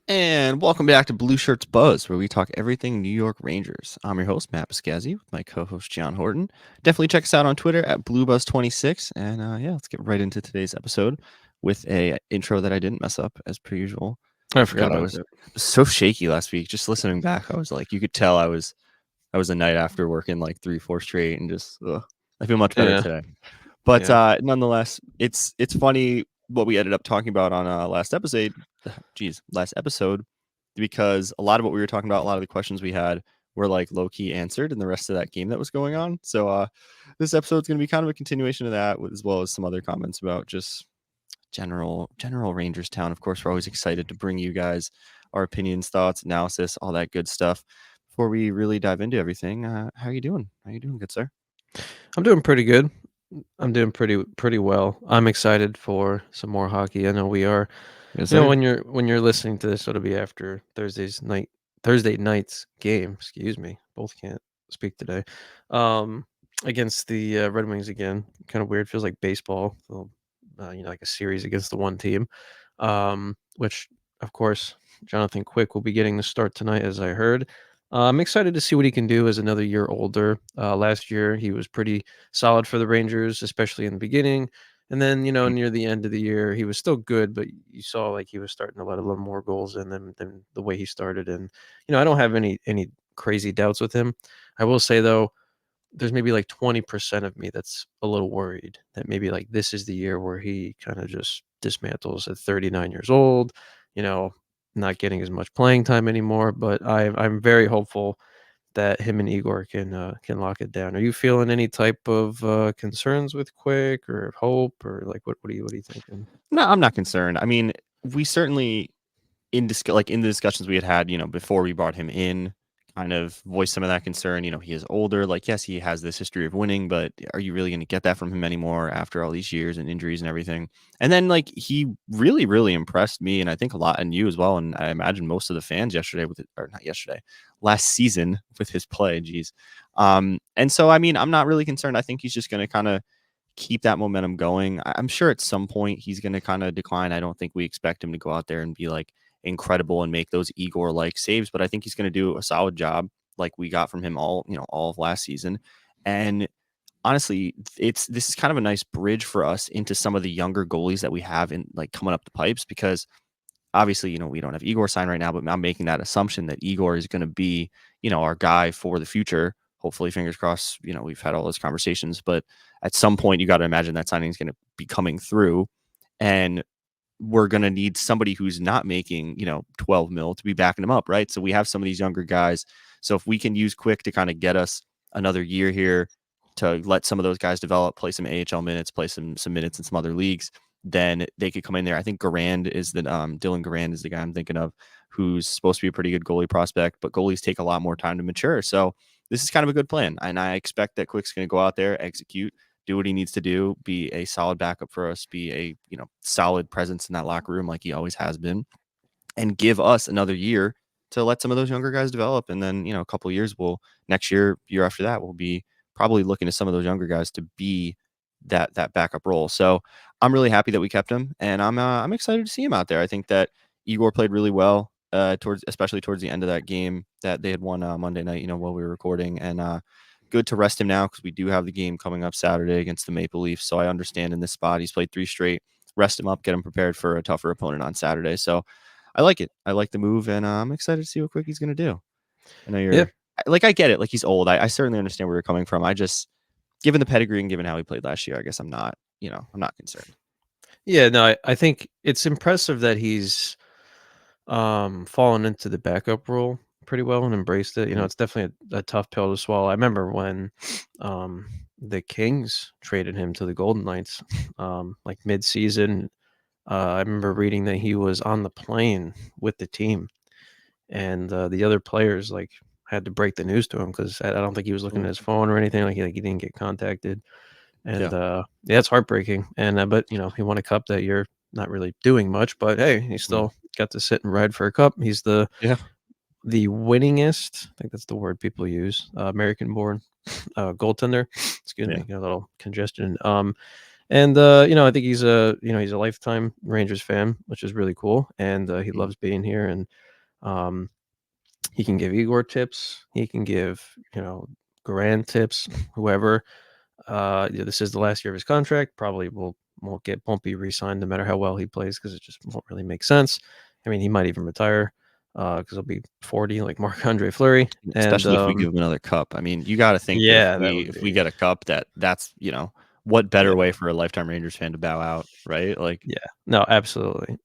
And welcome back to Blue Shirts Buzz, where we talk everything New York Rangers. I'm your host, Matt Piscazzi, with my co-host, John Horton. Definitely check us out on Twitter at BlueBuzz26. And yeah, let's get right into today's episode with a intro that I didn't mess up, as per usual. I I forgot forgot I about was that. so shaky last week. Just listening back, I was like, you could tell I was a night after working like 3, 4 straight, and just I feel much better Yeah, today. But yeah. nonetheless, it's funny what we ended up talking about on last episode, because a lot of what we were talking about, a lot of the questions we had were like low key answered in the rest of that game that was going on. So this episode's going to be kind of a continuation of that, as well as some other comments about just general Rangers town. Of course, we're always excited to bring you guys our opinions, thoughts, analysis, all that good stuff. Before we really dive into everything, how you doing? How you doing, good sir? I'm doing pretty good. I'm doing pretty well. I'm excited for some more hockey. I know we are. Yes, You know, sir. when you're listening to this, it'll be after Thursday night's game. Excuse me. Both can't speak today. Um, Against the Red Wings again. Kind of weird. Feels like baseball. Like a series against the one team. Which of course Jonathan Quick will be getting the start tonight, as I heard. I'm excited to see what he can do as another year older. Last year he was pretty solid for the Rangers, especially in the beginning. And then, Mhm. near the end of the year, he was still good, but you saw like he was starting to let a little more goals in than the way he started. And I don't have any crazy doubts with him. I will say though, there's maybe like 20% of me that's a little worried that maybe like this is the year where he kind of just dismantles at 39 years old, you know, not getting as much playing time anymore. But I'm very hopeful that him and Igor can lock it down. Are you feeling any type of concerns with Quick or hope or like what are you thinking? No, I'm not concerned. I mean, we certainly in the discussions we had, before we brought him in, kind of voiced some of that concern. He is older. Like, yes, he has this history of winning, but are you really going to get that from him anymore after all these years and injuries and everything? And then, like, he really, really impressed me, and I think a lot, and you as well, and I imagine most of the fans yesterday or not yesterday, last season with his play. Jeez. And so, I mean, I'm not really concerned. I think he's just going to kind of keep that momentum going. I'm sure at some point he's going to kind of decline. I don't think we expect him to go out there and be like incredible and make those Igor like saves, but I think he's going to do a solid job like we got from him all of last season. And honestly, this is kind of a nice bridge for us into some of the younger goalies that we have in like coming up the pipes, because obviously, we don't have Igor signed right now, but I'm making that assumption that Igor is going to be, our guy for the future. Hopefully, fingers crossed, we've had all those conversations, but at some point, you got to imagine that signing is going to be coming through. And we're going to need somebody who's not making, 12 mil to be backing him up, right? So we have some of these younger guys. So if we can use Quick to kind of get us another year here to let some of those guys develop, play some AHL minutes, play some minutes in some other leagues, then they could come in there. I think Garand is the Dylan Garand is the guy I'm thinking of, who's supposed to be a pretty good goalie prospect, but goalies take a lot more time to mature. So this is kind of a good plan. And I expect that Quick's going to go out there, execute, do what he needs to do, be a solid backup for us, be a solid presence in that locker room like he always has been, and give us another year to let some of those younger guys develop. And then a couple of years, next year after that, we'll be probably looking to some of those younger guys to be that backup role. So I'm really happy that we kept him, and I'm excited to see him out there. I think that Igor played really well especially towards the end of that game that they had won Monday night, while we were recording, and good to rest him now because we do have the game coming up Saturday against the Maple Leafs. So I understand in this spot he's played 3 straight. Rest him up, get him prepared for a tougher opponent on Saturday. So I like it. I like the move, and I'm excited to see what Quickie's going to do. I know Yeah. I get it. Like, he's old. I certainly understand where you're coming from. I just, given the pedigree and given how he played last year, I guess I'm not concerned. Yeah, no, I think it's impressive that he's fallen into the backup role pretty well and embraced it. Mhm. It's definitely a tough pill to swallow. I remember when um the Kings traded him to the Golden Knights like mid-season. I remember reading that he was on the plane with the team and the other players like had to break the news to him because I don't think he was looking at Ooh, his phone or anything. Like he didn't get contacted, yeah. and yeah, it's heartbreaking. And but he won a cup that year, not really doing much, but hey, he Mhm. still got to sit and ride for a cup. He's Yeah. the winningest, I think that's the word people use, American born goaltender. Excuse Yeah. me, got a little congestion. And I think he's a lifetime Rangers fan, which is really cool, and he Mm. loves being here. And um, he can give Igor tips. He can give Garand tips. Whoever. This is the last year of his contract. Probably won't be re-signed no matter how well he plays because it just won't really make sense. I mean, he might even retire because he'll be 40 like Marc-Andre Fleury. And Especially if we give him another cup. I mean, you got to think that yeah, that would if we be get a cup, that's what better yeah, way for a lifetime Rangers fan to bow out, right? Like yeah. No, absolutely.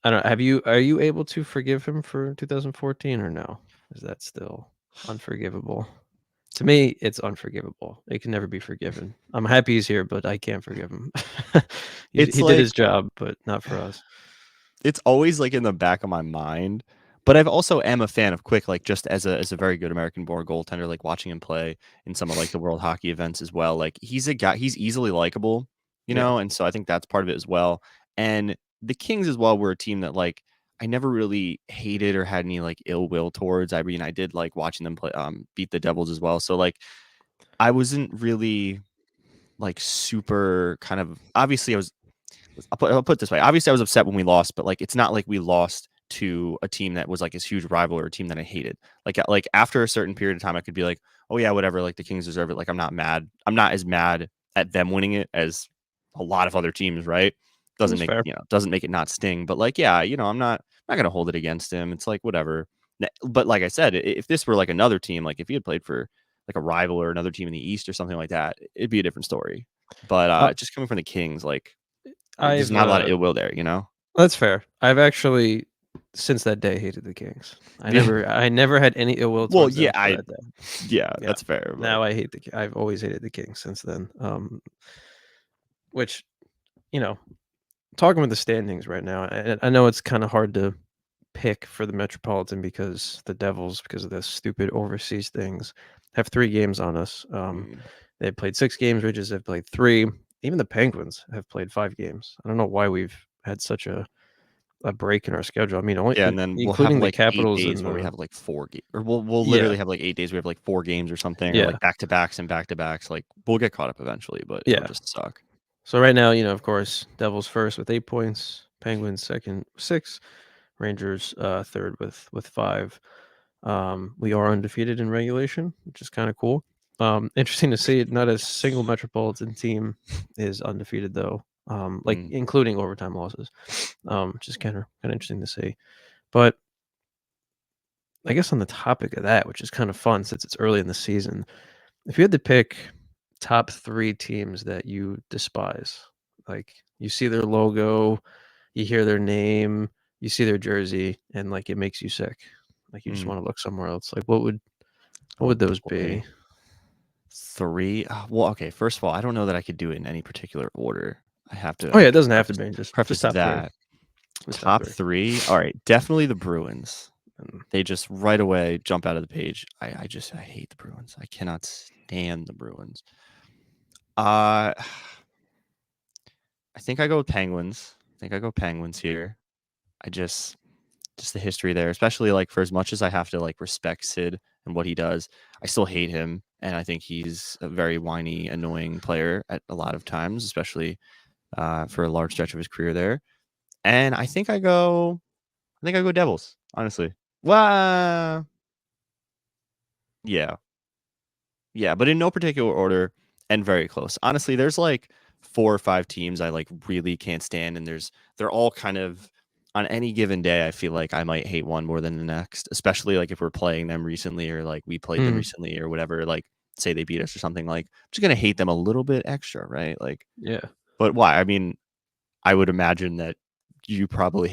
I don't are you able to forgive him for 2014 or no? Is that still unforgivable? To me, it's unforgivable. It can never be forgiven. I'm happy he's here, but I can't forgive him. it's He did like his job, but not for us. it's always like in the back of my mind. But I've also am a fan of Quick, like just as a very good American born goaltender, like watching him play in some of like the world hockey events as well. Like he's a guy, he's easily likable, Yeah. and so I think that's part of it as well. And the Kings as well were a team that like I never really hated or had any like ill will towards. I mean, I did like watching them play beat the Devils as well. So like I wasn't really like super kind of obviously I'll put it this way. Obviously, I was upset when we lost, but like it's not like we lost to a team that was like this huge rival or a team that I hated. Like after a certain period of time, I could be like, oh yeah, whatever. Like the Kings deserve it. Like I'm not mad. I'm not as mad at them winning it as a lot of other teams. Right? That's fair. Doesn't make it not sting. But like yeah, I'm not gonna hold it against him. It's like whatever. But like I said, if this were like another team, like if he had played for like a rival or another team in the East or something like that, it'd be a different story. But Uh, just coming from the Kings, like there's I've not a lot of ill will there. That's fair. I've actually since that day hated the Kings. Yeah. I never had any ill will Well, towards yeah, them for that day. yeah, Yeah. that's fair, but Now I hate I've always hated the Kings since then. Which, you know, talking with the standings right now, I know it's kind of hard to pick for the Metropolitan because the Devils, because of the stupid overseas things, have 3 games on us. mm, They've played 6 games. Ridges have played 3. Even the Penguins have played 5 games. I don't know why we've had such a break in our schedule. I mean, only yeah, and then we'll have including the like 8 Capitals days and where we the have like 4 games, or we'll yeah, literally have like 8 days. We have like 4 games or something, or yeah, like back-to-backs and back-to-backs. Like we'll get caught up eventually, but it'll yeah. just suck. So right now, of course, Devils first with 8 points, Penguins second 6, Rangers third with 5. We are undefeated in regulation, which is kind of cool. Interesting to see. Not a single Yes. Metropolitan team is undefeated though. Like Mm, including overtime losses, which is kind of interesting to see. But I guess on the topic of that, which is kind of fun since it's early in the season, if you had to pick top 3 teams that you despise, like you see their logo, you hear their name, you see their jersey, and like it makes you sick. Like you just mm. want to look somewhere else. Like what would Oh those boy. be? 3? Well, okay, first of all, I don't know that I could do it in any particular order. I Oh yeah, have it to doesn't have to be just preface top 3. that. Just top Top 3. 3? All right, definitely the Bruins. And They just right away jump out of the page. I hate the Bruins. I cannot stand the Bruins. Uh I think I go with Penguins. I think I go Penguins here. I just the history there, especially like for as much as I have to like respect Sid and what he does, I still hate him, and I think he's a very whiny, annoying player at a lot of times, especially for a large stretch of his career there. And I think I go Devils, honestly. Well, yeah, yeah, but in no particular order and very close. Honestly, there's like 4 or 5 teams I like really can't stand, and they're all kind of on any given day. I feel like I might hate one more than the next, especially like if we're playing them recently or like we played them mm, recently or whatever. Like say they beat us or something. Like I'm just gonna hate them a little bit extra, right? Like, yeah. but why? I mean, I would imagine that you probably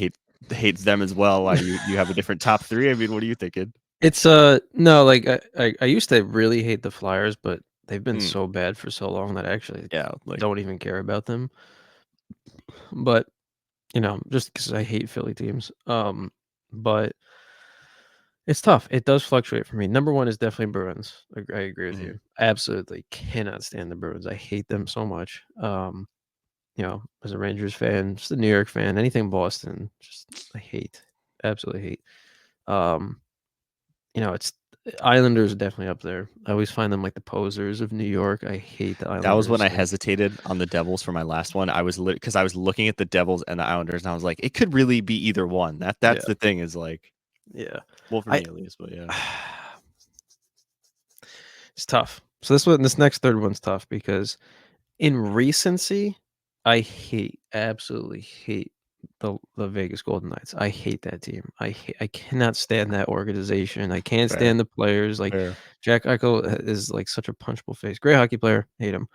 hate them as well. Why do you have a different top 3? I mean, what are you thinking? It's no, like I used to really hate the Flyers, but they've been Mm, so bad for so long that I actually yeah, like don't even care about them. But just because I hate Philly teams. But it's tough. It does fluctuate for me. Number 1 is definitely Bruins. I agree with mhm, you. Absolutely cannot stand the Bruins. I hate them so much. As a Rangers fan, just a New York fan, anything Boston, just I hate. Absolutely hate. Um, it's Islanders are definitely up there. I always find them like the posers of New York. I hate the That was when Islanders. I Like, hesitated on the Devils for my last one. I was because I was looking at the Devils and the Islanders, and I was like, it could really be either one. That's yeah, the thing is like, yeah. well, for I me at least, but yeah. it's tough. So this next third one's tough because in recency, absolutely hate the Vegas Golden Knights. I hate that team. I cannot stand that organization. I can't Fair, stand the players. Like fair. Jack Eichel is like such a punchable face. Great hockey player. Hate him.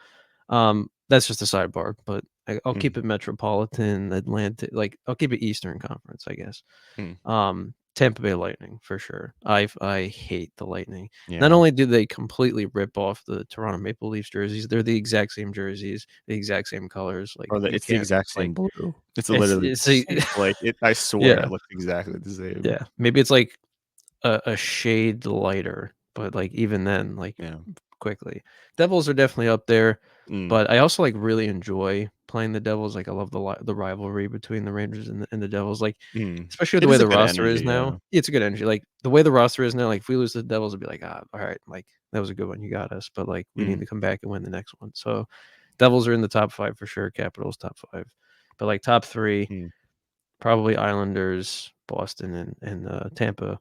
That's just a sidebar, but I'll Mm, keep it Metropolitan, Atlantic. Like I'll keep it Eastern Conference, I guess. mm, Tampa Bay Lightning for sure. I hate the Lightning. Not yeah. only do they completely rip off the Toronto Maple Leafs jerseys, they're the exact same jerseys, the exact same colors. Like Or you it's the can't exact like same blue. It's it's literally it's a it's like it. I swear yeah it looks exactly the same. yeah. Maybe it's like a shade lighter, but like even then, like Yeah. quickly. Devils are definitely up there, Mm, but I also like really enjoy playing the Devils. Like I love the rivalry between the Rangers and the Devils. Like mm. especially with the It way is a the good roster is energy. now. Yeah. It's a good energy. Like the way the roster is now. Like if we lose to the Devils, it'd be like all right, like that was a good one, you got us. But like we need Mm, to come back and win the next one. So Devils are in the top five for sure. Capitals top five, but like top three, mm. probably Islanders, Boston, and Tampa,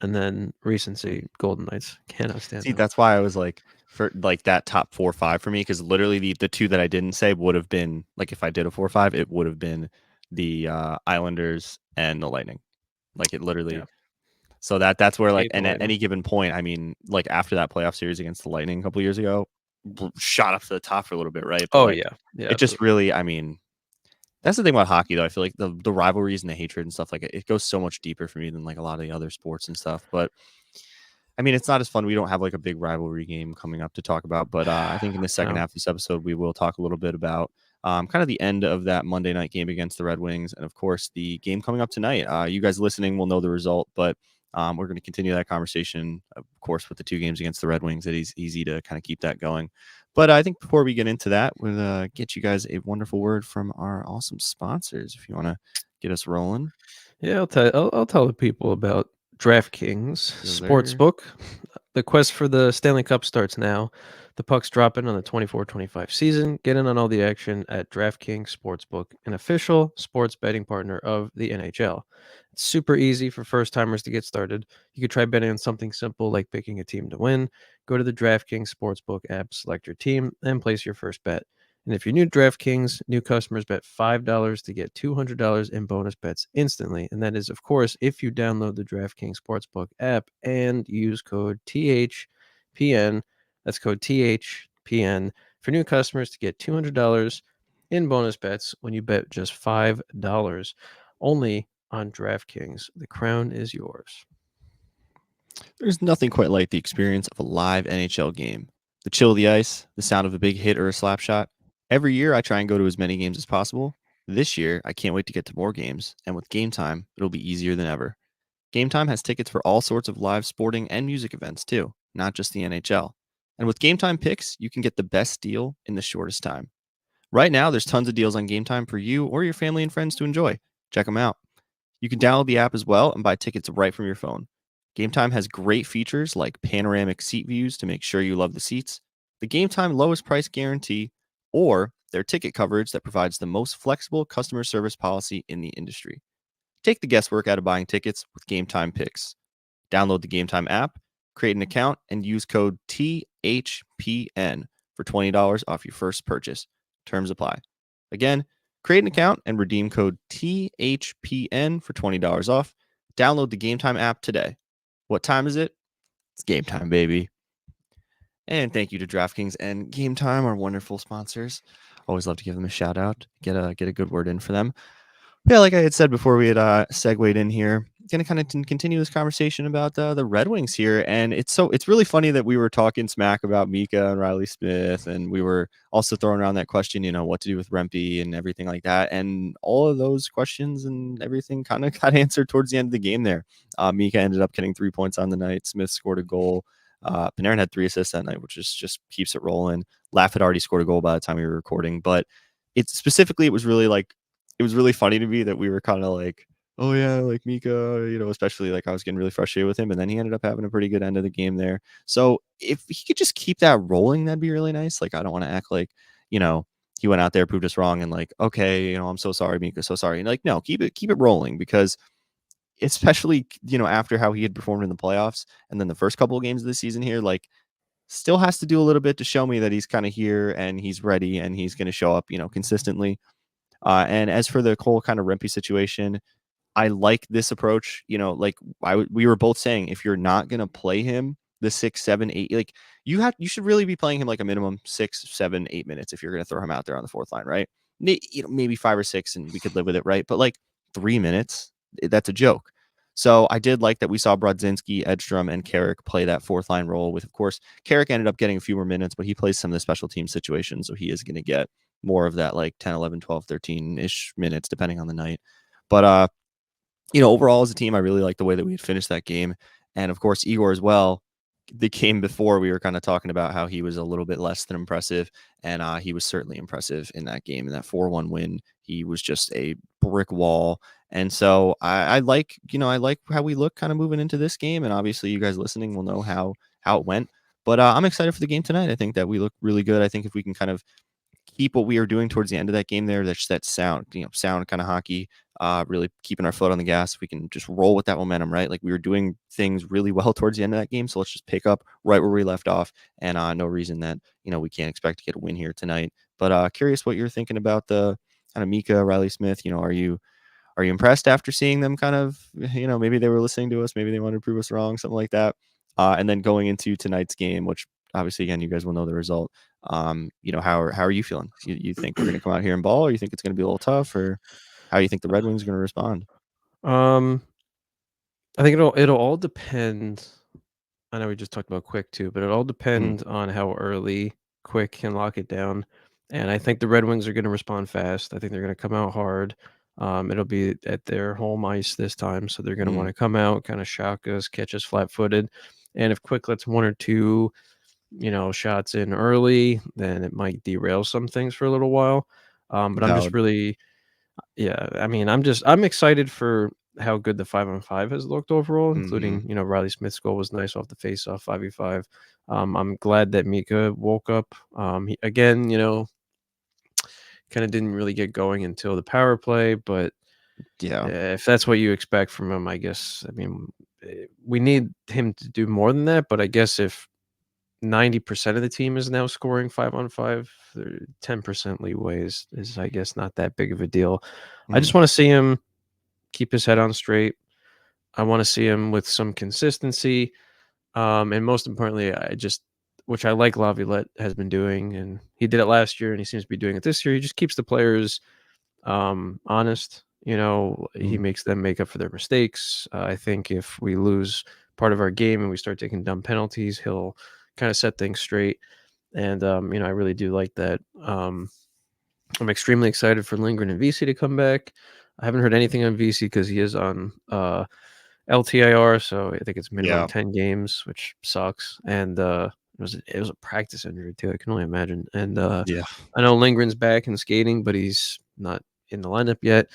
and then recency Golden Knights. Cannot stand See, them. that's why I was like for like that top 4 or 5 for me because literally the two that I didn't say would have been like if I did a 4 or 5, it would have been the Islanders and the Lightning. Like it Yeah, literally. So that's where like hate the and at Lightning. any given point, I mean, like after that playoff series against the Lightning a couple years ago, shot up to the top for a little bit, right? But Oh like yeah, yeah, it just absolutely. really, I mean, that's the thing about hockey though. I feel like the rivalries and the hatred and stuff like it goes so much deeper for me than like a lot of the other sports and stuff. But I mean, it's not as fun. We don't have like a big rivalry game coming up to talk about, but I think in the second No, half of this episode, we will talk a little bit about kind of the end of that Monday night game against the Red Wings, and of course the game coming up tonight. You guys listening will know the result, but we're going to continue that conversation, of course, with the 2 games against the Red Wings. It is easy to kind of keep that going. But I think before we get into that, we'll get you guys a wonderful word from our awesome sponsors. If you want to get us rolling, yeah, I'll tell the people about DraftKings yes, sir. Sportsbook. The quest for the Stanley Cup starts now. The puck's dropping on the 24-25 season. Get in on all the action at DraftKings Sportsbook, an official sports betting partner of the NHL. It's super easy for first timers to get started. You could try betting on something simple like picking a team to win. Go to the DraftKings Sportsbook app, select your team, and place your first bet. And if you're new to DraftKings, new customers bet $5 to get $200 in bonus bets instantly. And that is, of course, if you download the DraftKings Sportsbook app and use code THPN. That's code THPN for new customers to get $200 in bonus bets when you bet just $5 only on DraftKings. The crown is yours. There's nothing quite like the experience of a live NHL game. The chill of the ice, the sound of a big hit or a slap shot. Every year, I try and go to as many games as possible. This year, I can't wait to get to more games, and with Game Time, it'll be easier than ever. Game Time has tickets for all sorts of live sporting and music events, too, not just the NHL. And with Game Time picks, you can get the best deal in the shortest time. Right now, there's tons of deals on Game Time for you or your family and friends to enjoy. Check them out. You can download the app as well and buy tickets right from your phone. Game Time has great features like panoramic seat views to make sure you love the seats, the Game Time lowest price guarantee, or their ticket coverage that provides the most flexible customer service policy in the industry. Take the guesswork out of buying tickets with Game Time Picks. Download the Game Time app, create an account, and use code THPN for $20 off your first purchase. Terms apply. Again, create an account and redeem code THPN for $20 off. Download the Game Time app today. What time is it? It's game time, baby. And thank you to DraftKings and Game Time, our wonderful sponsors. Always love to give them a shout out. Get a good word in for them. Yeah, like I had said before we had segued in here, going to kind of continue this conversation about the Red Wings here, and it's really funny that we were talking smack about Mika and Riley Smith, and we were also throwing around that question, what to do with Rempe and everything like that, and all of those questions and everything kind of got answered towards the end of the game. There, Mika ended up getting 3 points on the night. Smith scored a goal. Panarin had 3 assists that night, which just keeps it rolling. Laff had already scored a goal by the time we were recording, but it was really like it was really funny to me that we were kind of like oh yeah, like Mika, especially like I was getting really frustrated with him, and then he ended up having a pretty good end of the game there. So if he could just keep that rolling, that'd be really nice. Like I don't want to act like, you know, he went out there, proved us wrong, and like, okay, I'm so sorry, Mika, so sorry. And like, no, keep it rolling because especially, after how he had performed in the playoffs and then the first couple of games of the season here, like still has to do a little bit to show me that he's kind of here and he's ready and he's going to show up, consistently. And as for the whole kind of Rempe situation, I like this approach. Like we were both saying, if you're not gonna play him the 6, 7, 8, like you should really be playing him like a minimum 6, 7, 8 minutes if you're gonna throw him out there on the fourth line, right? Maybe 5 or 6, and we could live with it, right? But like 3 minutes, that's a joke. So I did like that we saw Brodzinski, Edstrom, and Carrick play that fourth line role. With, of course, Carrick ended up getting a few more minutes, but he plays some of the special team situations, so he is going to get more of that like 10, 11, 12, 13 ish minutes depending on the night. But overall as a team, I really like the way that we had finished that game. And of course, Igor as well. The game before, we were kind of talking about how he was a little bit less than impressive, and he was certainly impressive in that game. In that 4-1 win, he was just a brick wall. And so I like, I like how we look kind of moving into this game. And obviously, you guys listening will know how it went. But I'm excited for the game tonight. I think that we look really good. I think if we can kind of keep what we were doing towards the end of that game there, that's that sound, sound kind of hockey, really keeping our foot on the gas. We can just roll with that momentum, right? Like we were doing things really well towards the end of that game. So let's just pick up right where we left off. And no reason that, we can't expect to get a win here tonight. But curious what you're thinking about the kind of Mika, Riley Smith. Are you impressed after seeing them kind of, maybe they were listening to us, maybe they wanted to prove us wrong, something like that. And then going into tonight's game, which obviously, again, you guys will know the result. How are you feeling? You think we're going to come out here and ball, or you think it's going to be a little tough, or how you think the Red Wings are going to respond? Um, I think it'll all depend. I know we just talked about Quick too, but it all Mm, depends on how early Quick can lock it down. And I think the Red Wings are going to respond fast. I think they're going to come out hard. It'll be at their home ice this time, so they're going to want mm, to come out, kind of shock us, catch us flat-footed. And if Quick lets one or two, shots in early, then it might derail some things for a little while. But I'm just valid. really, yeah, I mean, I'm excited for how good the 5-on-5 has looked overall, Hmm. including, Riley Smith's goal was nice off the faceoff, 5v5. I'm glad that Mika woke up. He, again, kind of didn't really get going until the power play, but Yeah. if that's what you expect from him, I guess, I mean, we need him to do more than that, but I guess if 90% of the team is now scoring 5-on-5, 10% leeway is, I guess, not that big of a deal. I Mm, just want to see him keep his head on straight. I want to see him with some consistency. And most importantly, which I like Laviolette has been doing, and he did it last year, and he seems to be doing it this year. He just keeps the players honest. He mm, makes them make up for their mistakes. I think if we lose part of our game and we start taking dumb penalties, he'll kind of set things straight. And I really do like that. I'm extremely excited for Lindgren and VC to come back. I haven't heard anything on VC because he is on LTIR, so I think it's minimum yeah. 10 games, which sucks. And it was a practice injury too. I can only imagine. And Yeah. I know Lindgren's back and skating, but he's not in the lineup yet.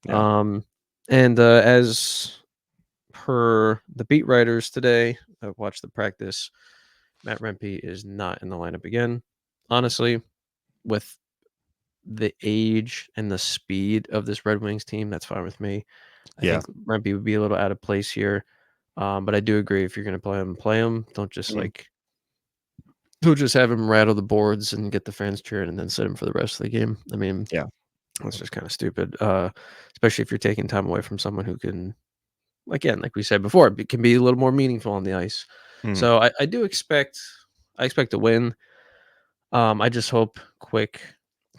Yeah. Um, and as per the beat writers today, I watched the practice. Matt Rempe is not in the lineup again. Honestly, with the age and the speed of this Red Wings team, that's fine with me. I Yeah. think Rempe would be a little out of place here. But I do agree if you're gonna play him. Mm, Don't just have him rattle the boards and get the fans cheering and then sit him for the rest of the game. I mean, yeah. that's just kind of stupid. Especially if you're taking time away from someone who can, again, like we said before, can be a little more meaningful on the ice. Mm, So I do expect I expect a win. I just hope Quick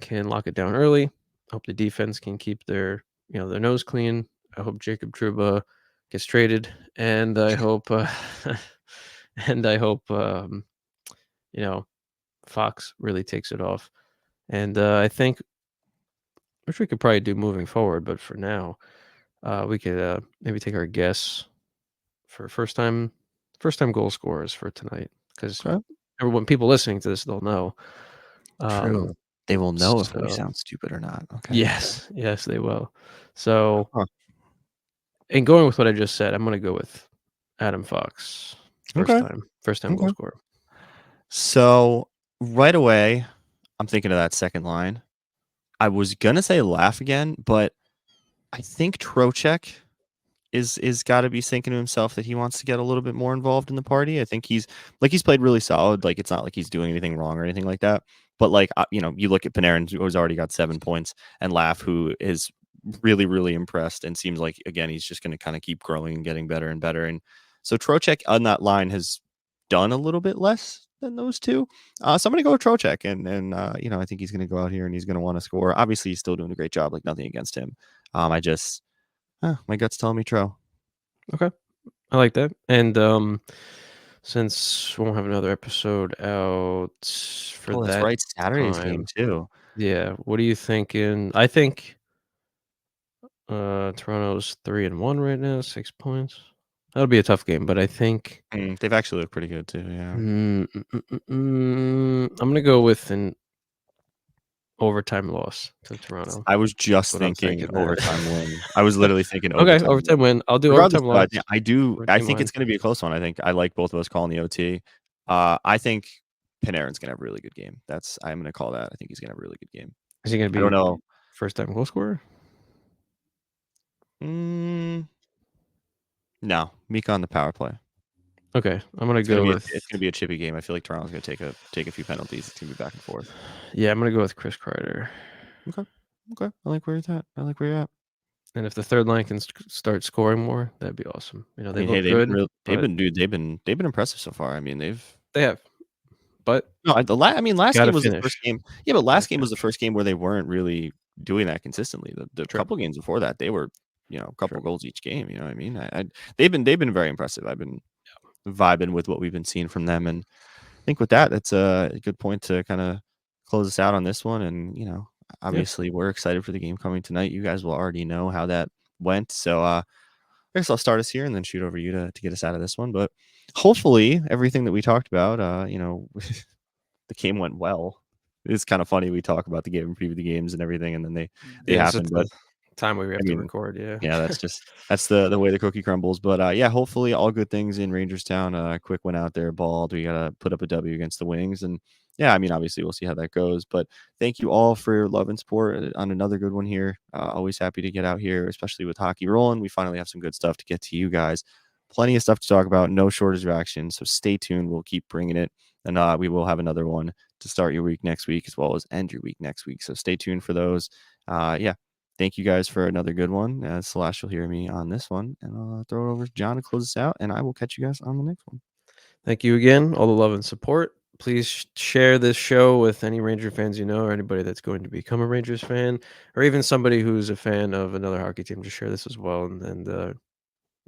can lock it down early. I hope the defense can keep their nose clean. I hope Jacob Truba gets traded, and I hope and I hope you know Fox really takes it off. And I think which we could probably do moving forward, but for now, we could maybe take our guess for first time goal scorers for tonight because okay. everyone people listening to this they'll know. Um, True. They will know if we so sound stupid or not. Okay. Okay. yes, yes, they will. So Huh. And going with what I just said, I'm going to go with Adam Fox. Okay. First time goal Okay. scorer. So right away, I'm thinking of that second line. I was gonna say Laugh again, but I think Trocheck is got to be thinking to himself that he wants to get a little bit more involved in the party. I think he's played really solid. Like it's not like he's doing anything wrong or anything like that. But like you look at Panarin, who's already got 7 points, and Laugh, who is really really impressed and seems like again he's just going to kind of keep growing and getting better and better. And so Trocheck on that line has done a little bit less than those two. So I'm going to go with Trocheck, and I think he's going to go out here and he's going to want to score. Obviously, he's still doing a great job. Like nothing against him. My gut's telling me Tro. Okay. I like that. And since we won't have another episode out for Oh, that's that right. Saturday's game time, too. yeah, what are you thinking? I think Toronto's 3-1 right now, 6 points. That'll be a tough game, but I think They've actually looked pretty good too. Yeah. I'm gonna go with an overtime loss to Toronto. I was just What I'm thinking thinking there. overtime win. I was literally thinking Okay, overtime overtime win. win. I'll do Regardless, overtime though, loss. I Overtime think win. it's going to be a close one. I think I like both of us calling the OT. I think Panarin's going to have a really good game. I'm going to call that. I think he's going to have a really good game. Is he gonna I don't be know. first time goal scorer? No, Mika on the power play. Okay, I'm gonna go with. It's gonna be a chippy game. I feel like Toronto's gonna take a few penalties. It's gonna be back and forth. Yeah, I'm gonna go with Chris Kreider. Okay. I like where you're at. And if the third line can start scoring more, that'd be awesome. I They mean, hey, look good, they've but been impressive so far. I mean, they have. But no, I mean, last gotta game was the first finish. game. Yeah, but Gotta last game was the finish. first game where they weren't really doing that consistently. The True. couple games before that, they were, a couple True. goals each game. You know what I mean? They've been very impressive. I've been vibing with what we've been seeing from them, and I think with that, it's a good point to kind of close us out on this one. And Yeah. obviously, we're excited for the game coming tonight. You guys will already know how that went, so I guess I'll start us here and then shoot over you to get us out of this one. But hopefully, everything that we talked about, the game went well. It's kind of funny we talk about the game and preview the games and everything, and then they Yeah, it's happen. just But the time we have I to mean, record, yeah. yeah, that's the way the cookie crumbles. But yeah, hopefully all good things in Rangerstown. Quick win out there, balled. We gotta put up a W against the Wings, and yeah, I mean, obviously we'll see how that goes. But thank you all for your love and support on another good one here. Always happy to get out here, especially with hockey rolling. We finally have some good stuff to get to you guys. Plenty of stuff to talk about. No shortage of action. So stay tuned. We'll keep bringing it, and we will have another one to start your week next week as well as end your week next week. So stay tuned for those. Yeah. Thank you guys for another good one. Slash will hear me on this one, and I'll throw it over to John to close us out, and I will catch you guys on the next one. Thank you again, all the love and support. Please share this show with any Ranger fans you know, or anybody that's going to become a Rangers fan, or even somebody who's a fan of another hockey team. Just share this as well, and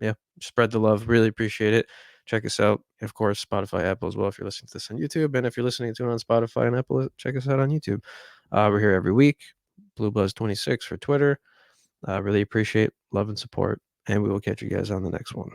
yeah, spread the love. Really appreciate it. Check us out, of course, Spotify, Apple as well. If you're listening to this on YouTube, and if you're listening to it on Spotify and Apple, check us out on YouTube. We're here every week. BlueBuzz26 for Twitter. Really appreciate love and support, and we will catch you guys on the next one.